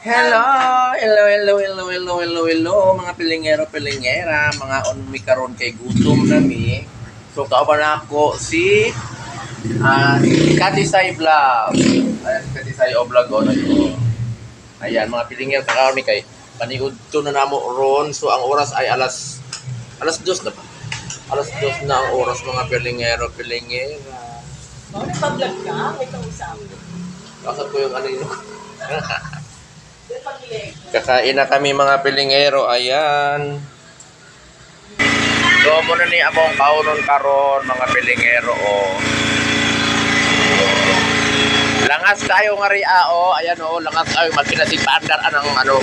Hello, hello, mga pilingero, pilingera, mga onmi karon kay gutom nami. So kauban ako si Katisay Vlog. Ayan, Katisay Vlog o nito. Ayan, mga pilingero, karon kay paniudto na namo ron. So ang oras ay alas 2 na ba? Alas 2 na ang oras mga pilingero, pilingera. Bakit nagpa-vlog ka? May kausap. Kasap ko yung ano yun. May pag-leg. Kakain na kami mga pilingero, ayan. So, muna ni among kaunon karon mga pilingero, oh. Langas kayo nga ria, oh. Ayan, oh. Langas kayo. Magkinasig paandar anang ano.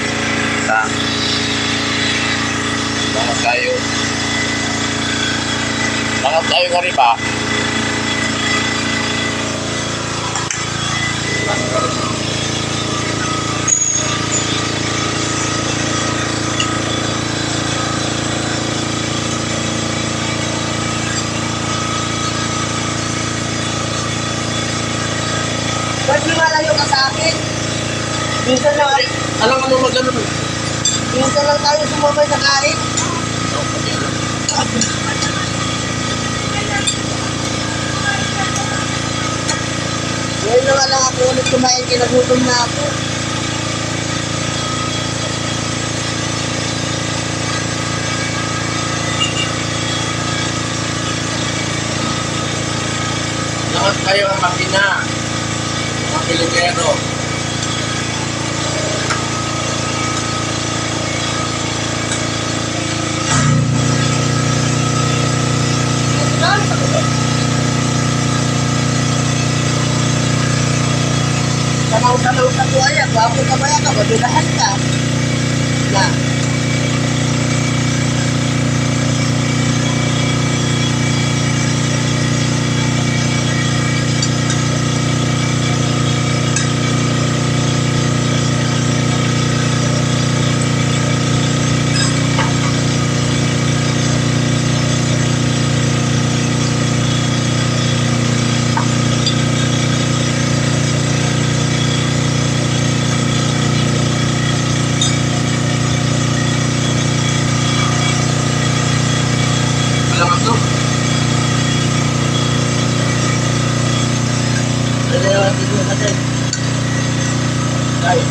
Langas kayo. Langas kayo nga rin ba? Ba't lumalayo ka sa akin? Minsan lang, Alam mo mag-ano? minsan lang tayo sumabay sa kain. Ngayon na nga lang ako ulit kumain, kinagutom na ako. Langas kayo ang makina. Mga pilingero. Tanaw-tanaw ka po ayan, wapo ka ba yan ka, madulahan ka. Na. Alam mo? Dalawa, dito ka din. Tayo.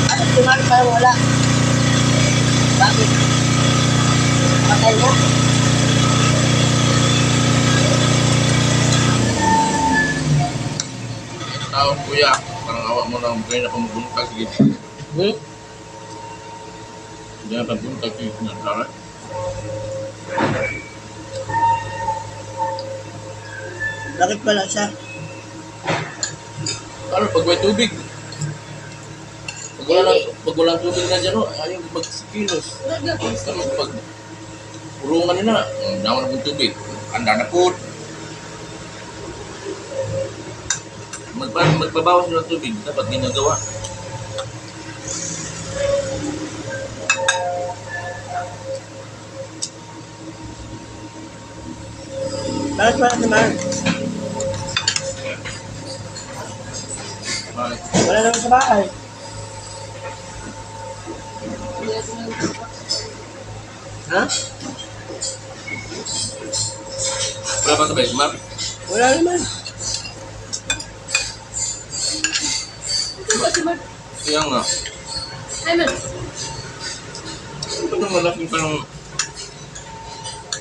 Ano, tumabi pa wala? Bakit? Patay na? Tao kuya, parang awa mo na ang brain ako mabuntag sige. Diyan na buntag sige na tara. Bakit pala siya? Ano pag may tubig? Pag walang tubig na dyan, oh, ayaw magsikilos. Tapos pag pulungan nila, dawan na pong tubig. Anda na po. Magbabawas ng tubig, dapat ginagawa. Bakit pala naman? Wala naman sa bahay. Ha? Wala ba sa basement? Wala naman. Kaya nga. Ba't ang malaking pa ng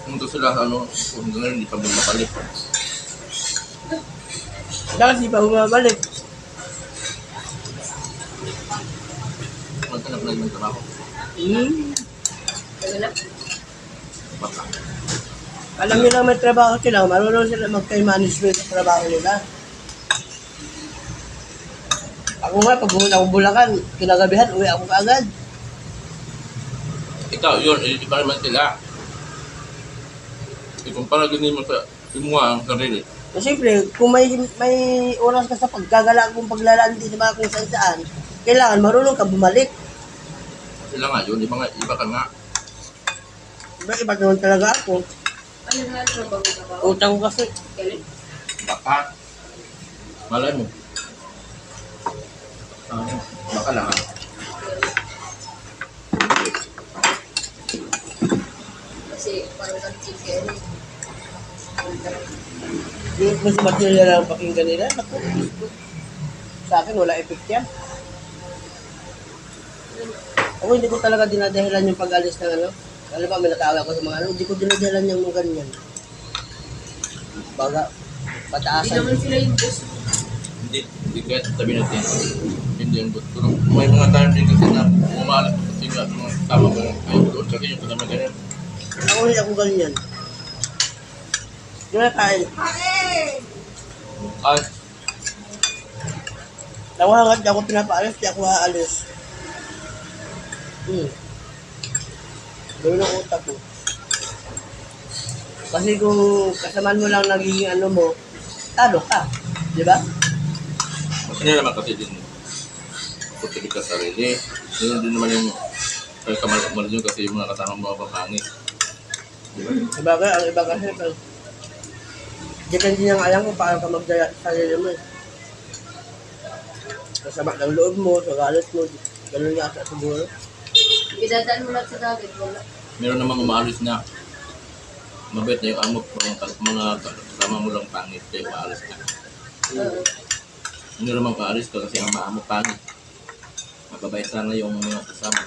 punto sila ano, kung gano'n hindi pa bumabalik. Dapat di pa bumabalik. Maghanap na yung trabaho. Baka. Alam nila may trabaho sila, marunong sila mag-time-management sa trabaho nila. Ako nga, pag pumunta akong Bulacan, kinagabihan, uwi ako kaagad. Ikaw, yun, iba naman sila. Ikumpara ganun mo sa simuha ang sarili. So, siyempre, kung may oras ka sa pagkagala kung paglalandi sa mga kung saan saan, kailangan marunong ka bumalik. Sila nga yun, iba ka nga. Iba naman talaga ako. Ano nga trabaho? Utang ko kasi. Baka. Malay mo. Baka lang ha. Kasi parang chicken. Yung mas material lang ang pakinggan nila, naku. Sa akin, wala effect yan. Ako hindi ko talaga dinadahilan yung pag-alis ng ano. Alam ba, may natawa ko sa mga ano, hindi ko dinadahilan yung mga ganyan. Baga, Hindi pataasan. naman sila yung boss. Hindi kahit sabi natin. Hindi yung gusto. Pero may mga time din kasi na umalas mo kasi nga mga tama mo ay doon kasi yung kasama ganyan. Ako hindi ako ganyan. Hindi na kain. Ay, Nawahangat di ako pinapaalis, di ako aalis. Gawin ang utak ko. Kasi kung kasamaan mo lang naging ano mo, talo ka. Di ba? hindi naman kasi din putili ka sarili. Yun din naman yung kaya kamal yun kasi yung mga kasama mo mapapangit. Sabagay, ang iba kasi, depende niyang alam kung paano ka magdala sa sarili mo eh. Sa sama ng loob mo, sa galit mo, ganun yata siguro. Idadaan mo lang sa dagat. Wala. Meron namang umaalis na mabait na yung amo, mga kasama mo lang pangit kaya umaalis ka. Hindi naman kaalis ka kasi ang maamo pangit. Mababait sana yung mga kasama.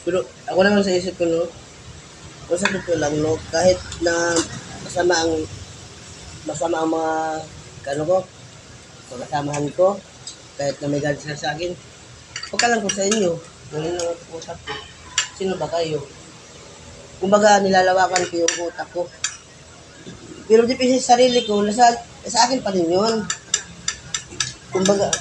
Pero ako naman sa isip ko, no, kung sa totoo lang, no, kahit na masama ang mga kano ko, mga kasamahan ko, kahit na may galit sila sa akin, huwag ka lang ko sa inyo. Ganun lang ang utak ko. Sino ba kayo? Kumbaga, nilalawakan ko yung utak ko. Pero di pa sa sarili ko, sa akin pa rin yun. Kumbaga,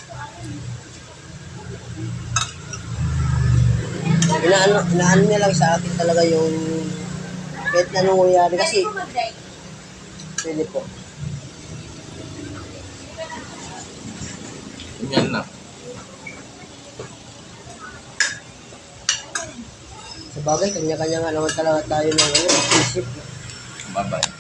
inaano niya lang sa akin talaga yung kahit na nangyayari kasi pwede po. Yan na. Sa bagay, kanya-kanya nga naman talaga tayo ng isip. Bye-bye.